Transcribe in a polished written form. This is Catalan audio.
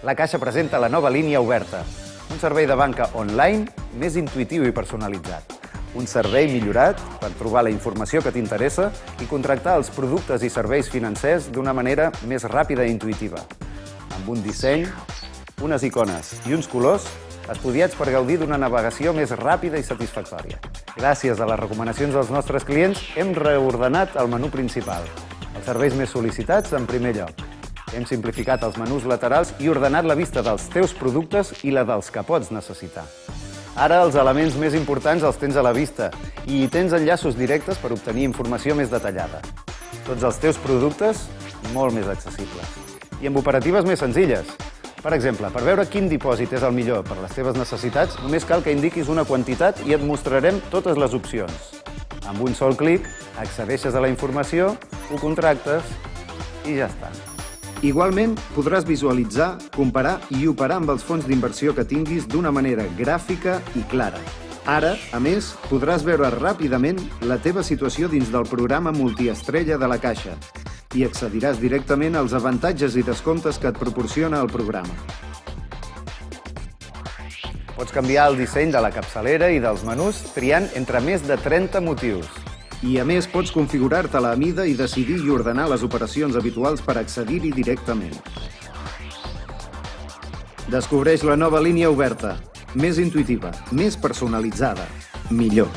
La Caixa presenta la nova línia oberta, un servei de banca online més intuïtiu i personalitzat. Un servei millorat per trobar la informació que t'interessa i contractar els productes i serveis financers d'una manera més ràpida i intuïtiva. Amb un disseny, unes icones i uns colors estudiats per gaudir d'una navegació més ràpida i satisfactòria. Gràcies a les recomanacions dels nostres clients, hem reordenat el menú principal. Els serveis més sol·licitats en primer lloc. Hem simplificat els menús laterals i ordenat la vista dels teus productes i la dels que pots necessitar. Ara els elements més importants els tens a la vista i hi tens enllaços directes per obtenir informació més detallada. Tots els teus productes molt més accessibles. I amb operatives més senzilles. Per exemple, per veure quin dipòsit és el millor per les teves necessitats, només cal que indiquis una quantitat i et mostrarem totes les opcions. Amb un sol clic, accedeixes a la informació, ho contractes i ja està. Igualment, podràs visualitzar, comparar i operar amb els fons d'inversió que tinguis d'una manera gràfica i clara. Ara, a més, podràs veure ràpidament la teva situació dins del programa multiestrella de la Caixa i accediràs directament als avantatges i descomptes que et proporciona el programa. Pots canviar el disseny de la capçalera i dels menús triant entre més de 30 motius. I, a més, pots configurar-te la mida i decidir i ordenar les operacions habituals per accedir-hi directament. Descobreix la nova línia oberta. Més intuïtiva, més personalitzada, millor.